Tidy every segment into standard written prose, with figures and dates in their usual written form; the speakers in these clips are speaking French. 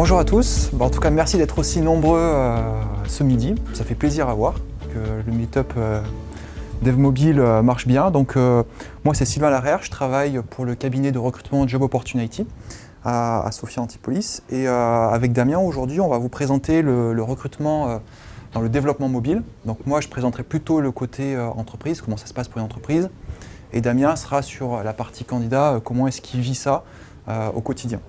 Bonjour à tous, en tout cas merci d'être aussi nombreux ce midi, ça fait plaisir à voir que le meet-up DevMobile marche bien. Donc moi c'est Sylvain Larère, je travaille pour le cabinet de recrutement Job Opportunity à Sophia Antipolis et avec Damien aujourd'hui on va vous présenter le recrutement dans le développement mobile. Donc moi je présenterai plutôt le côté entreprise, comment ça se passe pour une entreprise, et Damien sera sur la partie candidat, comment est-ce qu'il vit ça au quotidien.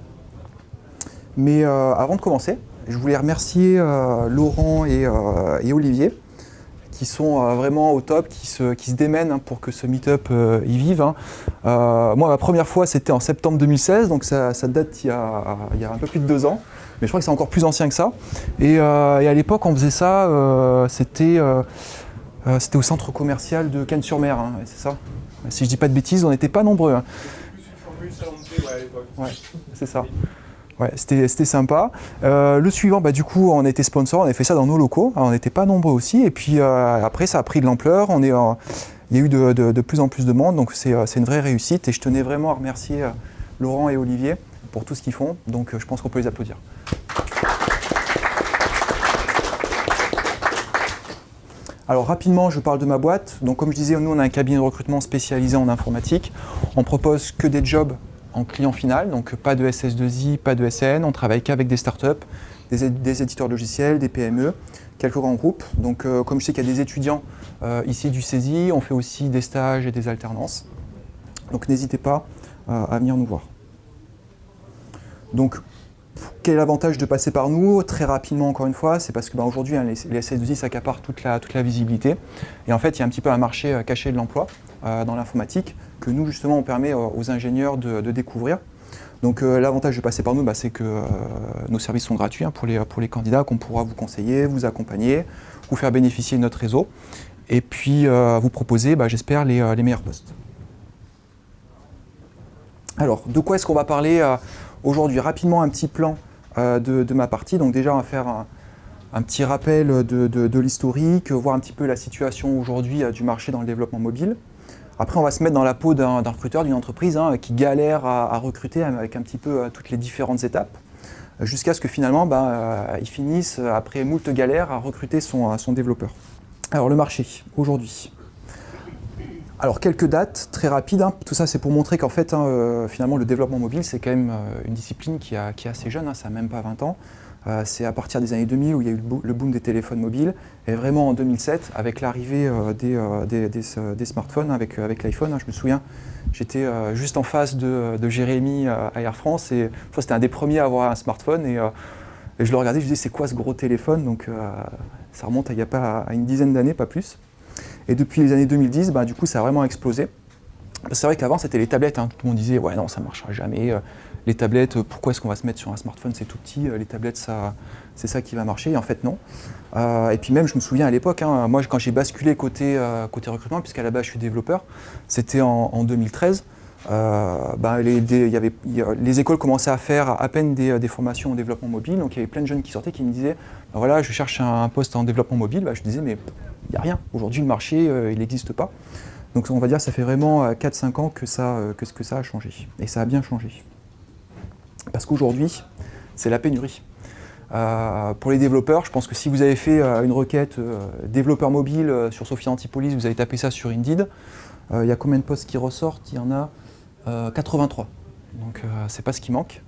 Mais avant de commencer, je voulais remercier Laurent et Olivier qui sont vraiment au top, qui se démènent pour que ce meet-up y vive. Moi, ma première fois, c'était en septembre 2016, donc ça date il y a un peu plus de 2 ans. Mais je crois que c'est encore plus ancien que ça. Et à l'époque, on faisait ça, c'était au centre commercial de Cannes-sur-Mer, hein, c'est ça. Si je dis pas de bêtises, on n'était pas nombreux. Hein. Ouais, c'est ça. Ouais, c'était sympa. Le suivant, du coup, on était sponsor, on a fait ça dans nos locaux. Alors, on n'était pas nombreux aussi. Et puis après, ça a pris de l'ampleur. Il y a eu de plus en plus de monde, donc c'est une vraie réussite. Et je tenais vraiment à remercier Laurent et Olivier pour tout ce qu'ils font. Donc je pense qu'on peut les applaudir. Alors rapidement, je parle de ma boîte. Donc comme je disais, nous on a un cabinet de recrutement spécialisé en informatique. On propose que des jobs en client final, donc pas de SS2I, pas de SN, on travaille qu'avec des startups, des éditeurs logiciels, des PME, quelques grands groupes. Donc comme je sais qu'il y a des étudiants ici du CESI, on fait aussi des stages et des alternances. Donc n'hésitez pas à venir nous voir. Donc quel est l'avantage de passer par nous? Très rapidement, encore une fois, c'est parce que aujourd'hui, les SS2I s'accaparent toute la visibilité. Et en fait, il y a un petit peu un marché caché de l'emploi dans l'informatique que nous, justement, on permet aux ingénieurs de découvrir. Donc l'avantage de passer par nous, c'est que nos services sont gratuits pour les candidats, qu'on pourra vous conseiller, vous accompagner, vous faire bénéficier de notre réseau, et puis vous proposer, j'espère, les meilleurs postes. Alors, de quoi est-ce qu'on va parler aujourd'hui? Rapidement, un petit plan de ma partie. Donc déjà, on va faire un petit rappel de l'historique, voir un petit peu la situation aujourd'hui du marché dans le développement mobile. Après, on va se mettre dans la peau d'un recruteur, d'une entreprise qui galère à recruter avec un petit peu toutes les différentes étapes, jusqu'à ce que finalement, ils finissent, après moult galères, à recruter son développeur. Alors, le marché, aujourd'hui. Alors, quelques dates très rapides. Tout ça, c'est pour montrer qu'en fait, finalement, le développement mobile, c'est quand même une discipline qui est assez jeune, ça n'a même pas 20 ans. C'est à partir des années 2000 où il y a eu le boom des téléphones mobiles. Et vraiment en 2007, avec l'arrivée des smartphones, avec l'iPhone, je me souviens, j'étais juste en face de Jérémy à Air France. Et c'était un des premiers à avoir un smartphone. Et je le regardais, je me disais, c'est quoi ce gros téléphone? Donc ça remonte à une dizaine d'années, pas plus. Et depuis les années 2010, du coup, ça a vraiment explosé. C'est vrai qu'avant, c'était les tablettes. Tout le monde disait, ouais, non, ça ne marchera jamais. Les tablettes, pourquoi est-ce qu'on va se mettre sur un smartphone? C'est tout petit. Les tablettes, c'est ça qui va marcher. Et en fait, non. Et puis même, je me souviens à l'époque, moi, quand j'ai basculé côté recrutement, puisqu'à la base, je suis développeur, c'était en 2013. Les écoles commençaient à faire à peine des formations en développement mobile. Donc, il y avait plein de jeunes qui sortaient qui me disaient, voilà, je cherche un poste en développement mobile. Je disais, mais il n'y a rien. Aujourd'hui, le marché, il n'existe pas. Donc on va dire que ça fait vraiment 4-5 ans que ça a changé. Et ça a bien changé. Parce qu'aujourd'hui, c'est la pénurie. Pour les développeurs, je pense que si vous avez fait une requête développeur mobile sur Sophia Antipolis, vous avez tapé ça sur Indeed, il y a combien de postes qui ressortent? Il y en a 83. Donc c'est pas ce qui manque.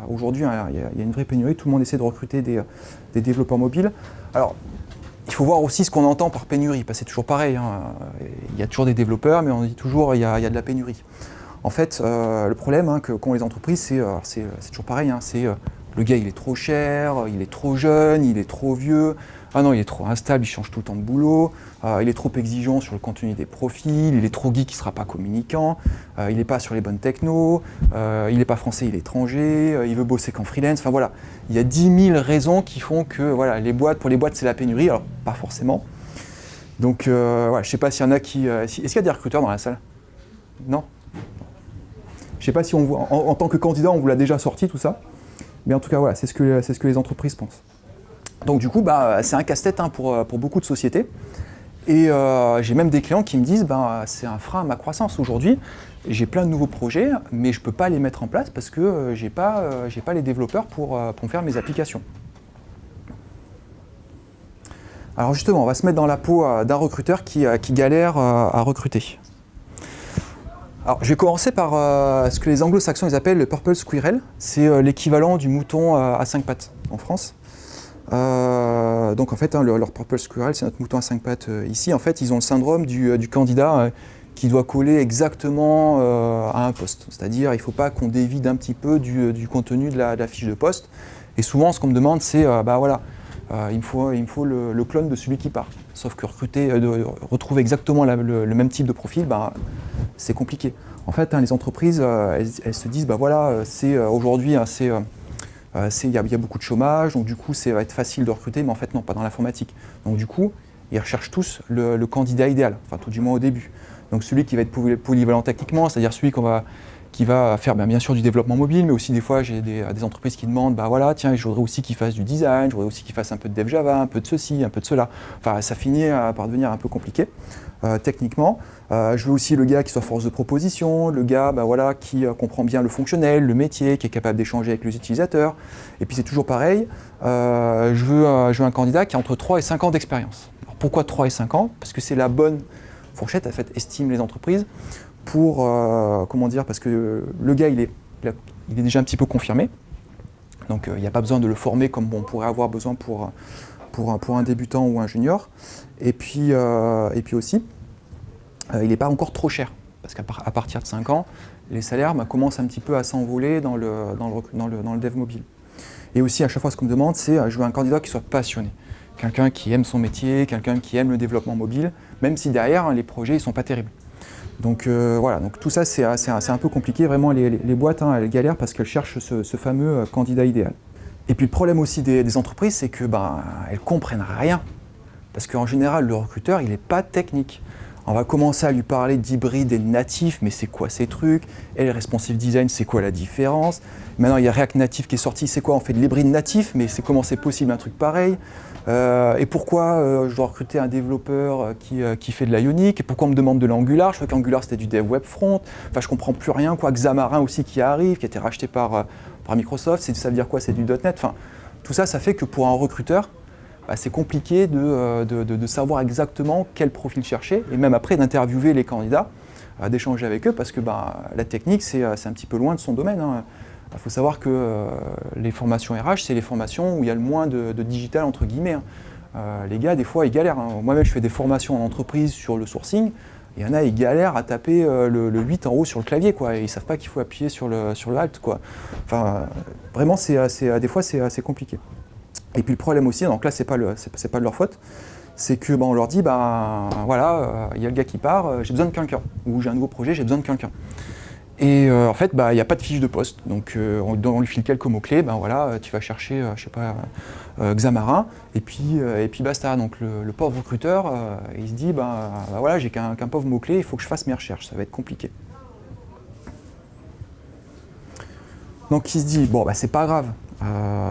Aujourd'hui, il y a une vraie pénurie. Tout le monde essaie de recruter des développeurs mobiles. Alors, il faut voir aussi ce qu'on entend par pénurie, parce que c'est toujours pareil. Il y a toujours des développeurs, mais on dit toujours qu'il y a de la pénurie. En fait, le problème qu'ont les entreprises, c'est toujours pareil. C'est le gars, il est trop cher, il est trop jeune, il est trop vieux. Ah non, il est trop instable, il change tout le temps de boulot. Il est trop exigeant sur le contenu des profils. Il est trop geek, il ne sera pas communicant. Il n'est pas sur les bonnes technos. Il n'est pas français, il est étranger. Il veut bosser qu'en freelance. Enfin voilà, il y a 10 000 raisons qui font que pour les boîtes, c'est la pénurie. Alors, pas forcément. Donc, je ne sais pas s'il y en a qui... Est-ce qu'il y a des recruteurs dans la salle? Non? Je ne sais pas si en tant que candidat, on vous l'a déjà sorti, tout ça. Mais en tout cas, voilà, c'est ce que les entreprises pensent. Donc du coup, c'est un casse-tête pour beaucoup de sociétés. Et j'ai même des clients qui me disent c'est un frein à ma croissance aujourd'hui. J'ai plein de nouveaux projets, mais je ne peux pas les mettre en place parce que j'ai pas les développeurs pour me faire mes applications. Alors justement, on va se mettre dans la peau d'un recruteur qui galère à recruter. Alors, je vais commencer par ce que les anglo-saxons ils appellent le purple squirrel. C'est l'équivalent du mouton à 5 pattes en France. Donc en fait, leur purple squirrel, c'est notre mouton à 5 pattes ici. En fait, ils ont le syndrome du candidat qui doit coller exactement à un poste. C'est-à-dire, il ne faut pas qu'on dévie d'un petit peu du contenu de la fiche de poste. Et souvent, ce qu'on me demande, c'est voilà, il me faut le clone de celui qui part. Sauf que retrouver exactement le même type de profil, c'est compliqué. En fait, les entreprises, elles se disent, voilà, aujourd'hui, il y a beaucoup de chômage, donc du coup, ça va être facile de recruter, mais en fait, non, pas dans l'informatique. Donc du coup, ils recherchent tous le candidat idéal, enfin tout du moins au début. Donc celui qui va être polyvalent techniquement, c'est-à-dire celui qui va faire bien sûr du développement mobile, mais aussi des fois j'ai des entreprises qui demandent voilà, tiens, je voudrais aussi qu'il fasse du design, je voudrais aussi qu'il fasse un peu de dev Java, un peu de ceci, un peu de cela. Enfin, ça finit par devenir un peu compliqué techniquement. Je veux aussi le gars qui soit force de proposition, le gars voilà, qui comprend bien le fonctionnel, le métier, qui est capable d'échanger avec les utilisateurs. Et puis c'est toujours pareil, je veux un candidat qui a entre 3 et 5 ans d'expérience. Alors, pourquoi 3 et 5 ans? Parce que c'est la bonne fourchette, en fait, estiment les entreprises. Pour, parce que le gars, il est déjà un petit peu confirmé. Donc, il n'y a pas besoin de le former comme on pourrait avoir besoin pour un débutant ou un junior. Et puis aussi, il n'est pas encore trop cher. Parce qu'à partir de 5 ans, les salaires commencent un petit peu à s'envoler dans le dev mobile. Et aussi, à chaque fois, ce qu'on me demande, c'est je veux un candidat qui soit passionné. Quelqu'un qui aime son métier, quelqu'un qui aime le développement mobile, même si derrière, les projets ne sont pas terribles. Donc voilà, donc tout ça c'est un peu compliqué, vraiment les boîtes elles galèrent parce qu'elles cherchent ce fameux candidat idéal. Et puis le problème aussi des entreprises, c'est que elles comprennent rien. Parce qu'en général, le recruteur, il n'est pas technique. On va commencer à lui parler d'hybride et de natif, mais c'est quoi ces trucs? Et le responsive design, c'est quoi la différence? Maintenant, il y a React Native qui est sorti, c'est quoi? On fait de l'hybride natif, mais comment c'est possible un truc pareil? Et pourquoi je dois recruter un développeur qui fait de l'Ionic? Et pourquoi on me demande de l'Angular? Je crois qu'Angular c'était du dev web front. Enfin, je comprends plus rien, quoi. Xamarin aussi qui arrive, qui a été racheté par Microsoft. Ça veut dire quoi? C'est du .NET. Enfin, tout ça, ça fait que pour un recruteur, c'est compliqué de savoir exactement quel profil chercher, et même après d'interviewer les candidats, d'échanger avec eux, parce que la technique, c'est un petit peu loin de son domaine. Il faut savoir que les formations RH, c'est les formations où il y a le moins de digital, entre guillemets. Les gars, des fois, ils galèrent. Moi-même, je fais des formations en entreprise sur le sourcing. Il y en a, ils galèrent à taper le 8 en haut sur le clavier, quoi, et ils ne savent pas qu'il faut appuyer sur le Alt, quoi. Enfin, vraiment, des fois, c'est assez compliqué. Et puis le problème aussi, donc là, c'est pas de leur faute, c'est que on leur dit, voilà, il y a le gars qui part, j'ai besoin de quelqu'un. Ou j'ai un nouveau projet, j'ai besoin de quelqu'un. Et en fait, il n'y a pas de fiche de poste. Donc on lui file quelques mots-clés, voilà, tu vas chercher, je sais pas, Xamarin, et puis basta. Donc le pauvre recruteur, il se dit, voilà, j'ai qu'un pauvre mot-clé, il faut que je fasse mes recherches, ça va être compliqué. Donc il se dit, c'est pas grave,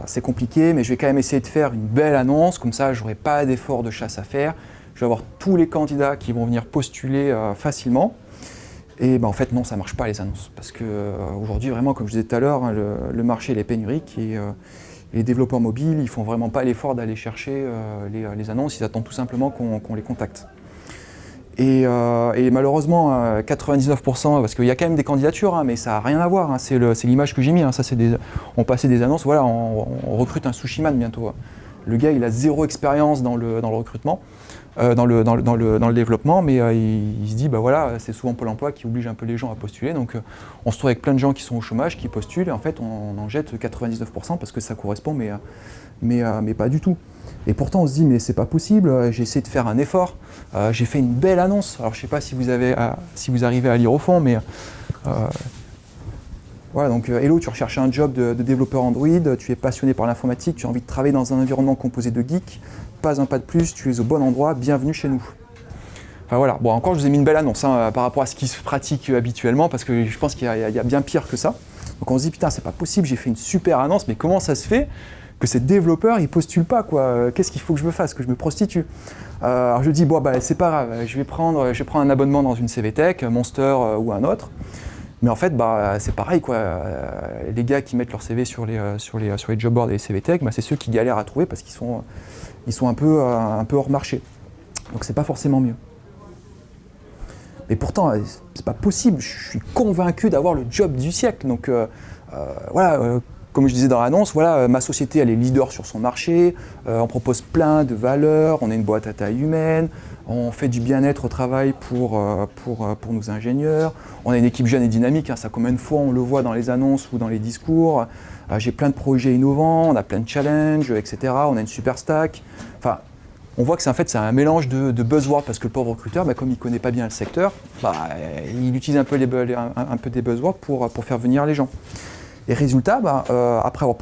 c'est compliqué, mais je vais quand même essayer de faire une belle annonce, comme ça j'aurai pas d'effort de chasse à faire, je vais avoir tous les candidats qui vont venir postuler facilement. Et en fait non, ça ne marche pas les annonces, parce qu'aujourd'hui vraiment, comme je disais tout à l'heure, le marché il est pénurique et les développeurs mobiles, ils font vraiment pas l'effort d'aller chercher les annonces, ils attendent tout simplement qu'on les contacte. Et malheureusement, 99%, parce qu'il y a quand même des candidatures, mais ça n'a rien à voir, c'est l'image que j'ai mis, ça c'est on passait des annonces, voilà, on recrute un sushiman bientôt. Le gars, il a 0 expérience dans le recrutement, dans le développement, mais il se dit, voilà, c'est souvent Pôle emploi qui oblige un peu les gens à postuler, donc on se trouve avec plein de gens qui sont au chômage, qui postulent, et en fait, on en jette 99% parce que ça correspond, mais pas du tout. Et pourtant, on se dit, mais c'est pas possible, j'ai essayé de faire un effort, j'ai fait une belle annonce. Alors, je sais pas si vous arrivez à lire au fond, mais voilà, donc hello, tu recherches un job de développeur Android, tu es passionné par l'informatique, tu as envie de travailler dans un environnement composé de geeks, pas un pas de plus, tu es au bon endroit, bienvenue chez nous. Enfin voilà, encore je vous ai mis une belle annonce par rapport à ce qui se pratique habituellement, parce que je pense qu'il y a bien pire que ça. Donc on se dit, putain, c'est pas possible, j'ai fait une super annonce, mais comment ça se fait que ces développeurs, ils postulent pas, quoi. Qu'est-ce qu'il faut que je me fasse? Que je me prostitue? Alors je dis, bon, bah, c'est pas grave, je vais prendre un abonnement dans une CVTech, Monster ou un autre. Mais en fait, bah, c'est pareil, quoi. Les gars qui mettent leur CV sur les job boards et les CVTech, bah, c'est ceux qui galèrent à trouver parce qu'ils sont un peu hors marché. Donc c'est pas forcément mieux. Mais pourtant, c'est pas possible, je suis convaincu d'avoir le job du siècle. Donc voilà, comme je disais dans l'annonce, voilà, ma société elle est leader sur son marché, on propose plein de valeurs, on est une boîte à taille humaine, on fait du bien-être au travail pour nos ingénieurs, on a une équipe jeune et dynamique, hein, ça combien de fois on le voit dans les annonces ou dans les discours, j'ai plein de projets innovants, on a plein de challenges, etc. On a une super stack. Enfin, on voit que c'est un mélange de buzzwords parce que le pauvre recruteur, bah, comme il ne connaît pas bien le secteur, bah, il utilise un peu des buzzwords pour faire venir les gens. Et résultat, bah, après avoir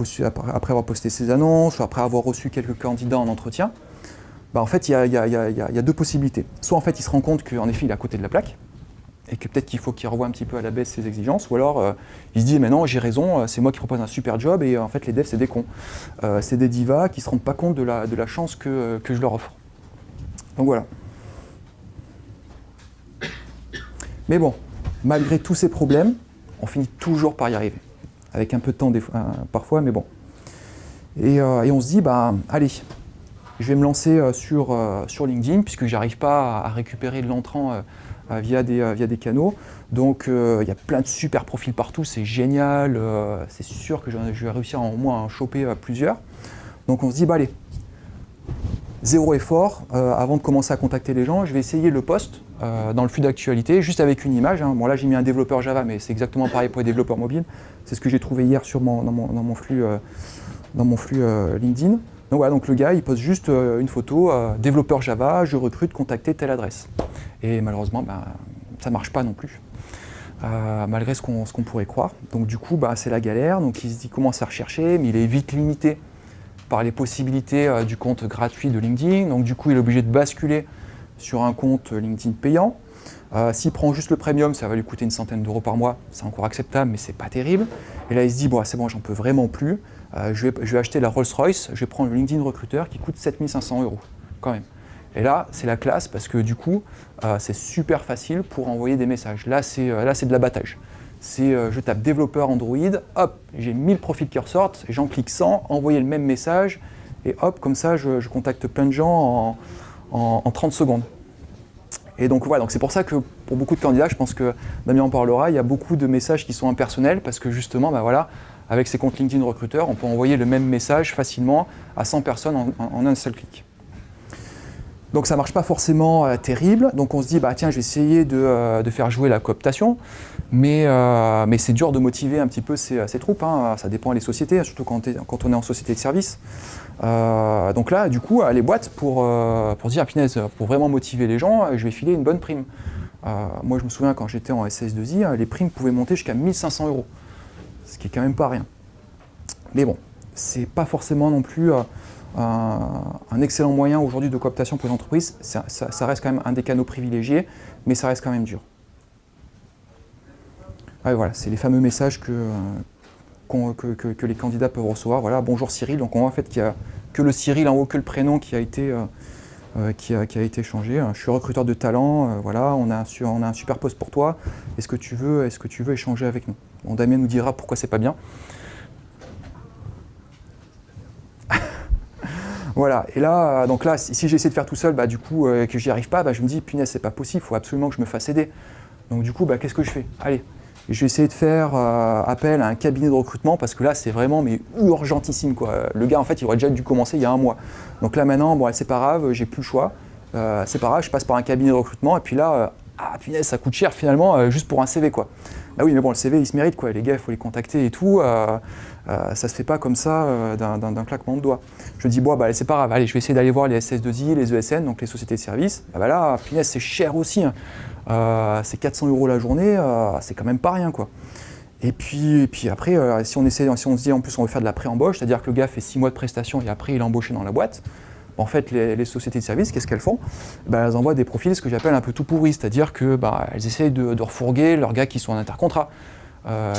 posté ses annonces, ou après avoir reçu quelques candidats en entretien, bah, en fait, il y a deux possibilités. Soit en fait, il se rend compte qu'en effet, il est à côté de la plaque, et que peut-être qu'il faut qu'il revoie un petit peu à la baisse ses exigences, ou alors il se dit mais non, j'ai raison, c'est moi qui propose un super job, et en fait les devs c'est des cons. C'est des divas qui ne se rendent pas compte de la chance que je leur offre. Donc voilà. Mais bon, malgré tous ces problèmes, on finit toujours par y arriver. Avec un peu de temps parfois, mais bon. Et on se dit, bah allez, je vais me lancer sur LinkedIn, puisque j'arrive pas à récupérer de l'entrant via des canaux. Donc il y a plein de super profils partout, c'est génial, c'est sûr que je vais réussir au moins à en choper plusieurs. Donc on se dit, bah allez, zéro effort, avant de commencer à contacter les gens, je vais essayer le post dans le flux d'actualité, juste avec une image. Hein. Bon là j'ai mis un développeur Java, mais c'est exactement pareil pour les développeurs mobiles. C'est ce que j'ai trouvé hier dans mon flux LinkedIn. Donc voilà, donc le gars il poste juste une photo, développeur Java, je recrute, contactez telle adresse. Et malheureusement, bah, ça ne marche pas non plus, malgré ce qu'on pourrait croire. Donc du coup, bah, c'est la galère, donc il commence à rechercher, mais il est vite limité par les possibilités du compte gratuit de LinkedIn. Donc du coup, il est obligé de basculer sur un compte LinkedIn payant. S'il prend juste le premium, ça va lui coûter une centaine d'euros par mois. C'est encore acceptable, mais c'est pas terrible. Et là, il se dit, bon, c'est bon, j'en peux vraiment plus. Je vais acheter la Rolls-Royce, je vais prendre le LinkedIn recruteur qui coûte 7 500 euros, quand même. Et là, c'est la classe parce que du coup, c'est super facile pour envoyer des messages. Là, c'est de l'abattage. Je tape développeur Android, hop, j'ai 1000 profils qui ressortent, j'en clique 100, envoyer le même message, et hop, comme ça, je contacte plein de gens en 30 secondes. Et donc voilà, donc c'est pour ça que pour beaucoup de candidats, je pense que Damien en parlera, il y a beaucoup de messages qui sont impersonnels parce que justement, bah voilà, avec ces comptes LinkedIn recruteurs, on peut envoyer le même message facilement à 100 personnes en un seul clic. Donc ça ne marche pas forcément terrible, donc on se dit, bah tiens, je vais essayer de faire jouer la cooptation, mais c'est dur de motiver un petit peu ces troupes, hein. Ça dépend des sociétés, surtout quand on est en société de service. Donc là, du coup, les boîtes, pour dire, ah, punaise, pour vraiment motiver les gens, je vais filer une bonne prime. Moi, je me souviens, quand j'étais en SS2I, les primes pouvaient monter jusqu'à 1500 euros, ce qui est quand même pas rien. Mais bon, c'est pas forcément non plus un excellent moyen aujourd'hui de cooptation pour les entreprises. Ça reste quand même un des canaux privilégiés, mais ça reste quand même dur. Ah, voilà, c'est les fameux messages que les candidats peuvent recevoir. Voilà, bonjour Cyril. Donc on voit en fait qu'il n'y a que le Cyril en haut, que le prénom qui a été changé. Je suis recruteur de talent. Voilà, on a un super poste pour toi. Est-ce que tu veux échanger avec nous? Bon, Damien nous dira pourquoi c'est pas bien. Voilà, et là, donc là, si j'essaie de faire tout seul, bah, du coup, que j'y arrive pas, bah, je me dis, punaise, c'est pas possible, il faut absolument que je me fasse aider. Donc du coup, bah, qu'est-ce que je fais? Allez, je vais essayer de faire appel à un cabinet de recrutement, parce que là, c'est vraiment mais urgentissime, quoi. Le gars, en fait, il aurait déjà dû commencer il y a un mois. Donc là, maintenant, bon, c'est pas grave, j'ai plus le choix. C'est pas grave, je passe par un cabinet de recrutement, et puis là, punaise, ça coûte cher finalement, juste pour un CV, quoi. Ah oui, mais bon, le CV, il se mérite, quoi. Les gars, il faut les contacter et tout. Ça se fait pas comme ça d'un claquement de doigts. Je me dis, bon, bah, c'est pas grave, allez, je vais essayer d'aller voir les SS2I, les ESN, donc les sociétés de services. Bah, là, punaise, c'est cher aussi. Hein. C'est 400 euros la journée, c'est quand même pas rien, quoi. Et puis après, si on se dit en plus on veut faire de la pré-embauche, c'est-à-dire que le gars fait 6 mois de prestation et après il est embauché dans la boîte, en fait, les sociétés de services, qu'est-ce qu'elles font? Elles envoient des profils, ce que j'appelle un peu tout pourris, c'est-à-dire qu'elles essayent de refourguer leurs gars qui sont en intercontrat.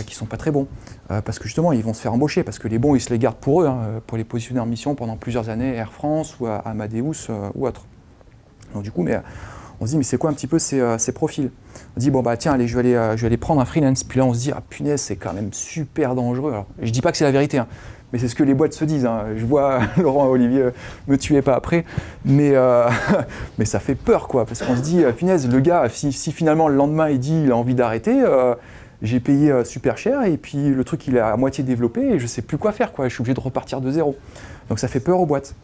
qui sont pas très bons. Parce que justement, ils vont se faire embaucher, parce que les bons, ils se les gardent pour eux, pour les positionner en mission pendant plusieurs années, Air France ou Amadeus ou autre. Donc du coup, on se dit, mais c'est quoi un petit peu ces profils? On se dit, bon bah tiens, allez, je vais aller prendre un freelance. Puis là, on se dit, ah punaise, c'est quand même super dangereux. Alors, je dis pas que c'est la vérité, mais c'est ce que les boîtes se disent. Je vois Laurent et Olivier, me tuez pas après, mais ça fait peur, quoi, parce qu'on se dit, punaise, le gars, si finalement le lendemain il dit il a envie d'arrêter, j'ai payé super cher et puis le truc il est à moitié développé et je sais plus quoi faire, quoi. Je suis obligé de repartir de zéro. Donc ça fait peur aux boîtes.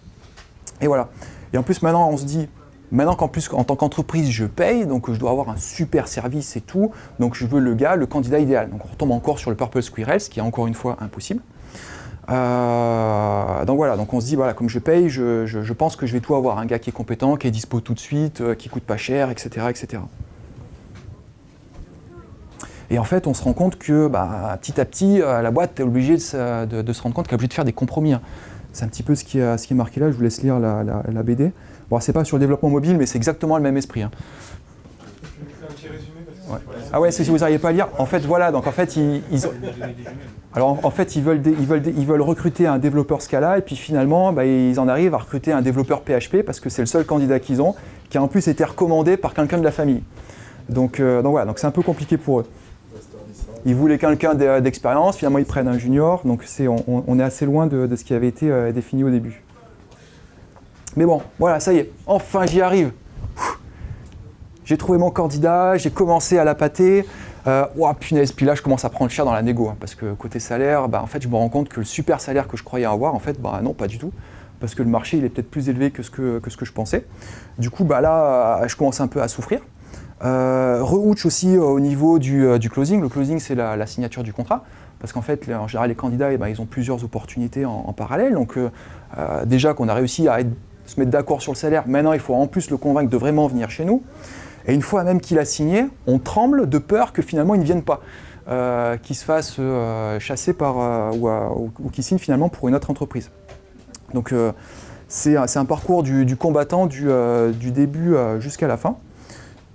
Et voilà. Et en plus maintenant on se dit, maintenant qu'en plus en tant qu'entreprise je paye, donc je dois avoir un super service et tout, donc je veux le candidat idéal. Donc on retombe encore sur le Purple Squirrel, ce qui est encore une fois impossible. Donc voilà, donc on se dit, voilà, comme je paye, je pense que je vais tout avoir, un gars qui est compétent, qui est dispo tout de suite, qui coûte pas cher, etc., etc. Et en fait, on se rend compte que petit à petit, la boîte est obligée de se rendre compte qu'elle est obligée de faire des compromis. C'est un petit peu ce qui est marqué là, je vous laisse lire la BD. Bon, c'est pas sur le développement mobile, mais c'est exactement le même esprit. Ouais. Ah ouais, si vous n'arrivez pas à lire, en fait voilà, donc en fait ils veulent recruter un développeur Scala et puis finalement ils en arrivent à recruter un développeur PHP parce que c'est le seul candidat qu'ils ont, qui a en plus été recommandé par quelqu'un de la famille. Donc voilà, donc c'est un peu compliqué pour eux. Ils voulaient quelqu'un d'expérience, finalement ils prennent un junior, donc on est assez loin de ce qui avait été défini au début. Mais bon, voilà, ça y est, enfin j'y arrive. J'ai trouvé mon candidat, j'ai commencé à l'appâter. Punaise, puis là je commence à prendre cher dans la négo, parce que côté salaire, en fait je me rends compte que le super salaire que je croyais avoir, en fait, non, pas du tout. Parce que le marché il est peut-être plus élevé que ce que je pensais. Du coup, là, je commence un peu à souffrir. Re-ouch aussi au niveau du closing. Le closing, c'est la signature du contrat. Parce qu'en fait, en général, les candidats, ils ont plusieurs opportunités en parallèle. Donc, déjà qu'on a réussi à se mettre d'accord sur le salaire, maintenant, il faut en plus le convaincre de vraiment venir chez nous. Et une fois même qu'il a signé, on tremble de peur que finalement, il ne vienne pas. Qu'il se fasse chasser ou qu'il signe finalement pour une autre entreprise. Donc, c'est un parcours du combattant du début jusqu'à la fin.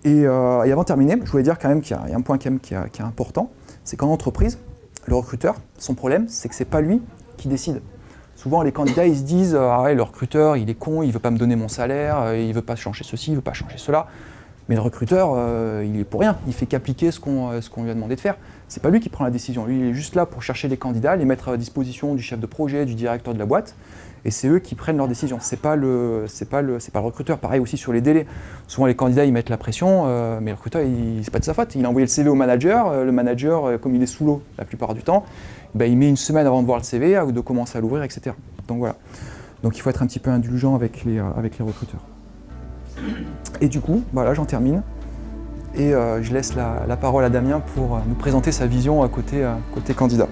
Et avant de terminer, je voulais dire quand même qu'il y a un point qui est important, c'est qu'en entreprise, le recruteur, son problème, c'est que c'est pas lui qui décide. Souvent, les candidats, ils se disent « Ah ouais, le recruteur, il est con, il veut pas me donner mon salaire, il veut pas changer ceci, il veut pas changer cela. » Mais le recruteur, il est pour rien, il fait qu'appliquer ce qu'on lui a demandé de faire. C'est pas lui qui prend la décision, lui, il est juste là pour chercher les candidats, les mettre à disposition du chef de projet, du directeur de la boîte. Et c'est eux qui prennent leurs décisions. C'est pas le recruteur. Pareil aussi sur les délais. Souvent les candidats ils mettent la pression, mais le recruteur c'est pas de sa faute. Il a envoyé le CV au manager. Le manager, comme il est sous l'eau la plupart du temps, il met une semaine avant de voir le CV, de commencer à l'ouvrir, etc. Donc voilà. Donc il faut être un petit peu indulgent avec les recruteurs. Et du coup, voilà, j'en termine. Et je laisse la parole à Damien pour nous présenter sa vision côté candidat.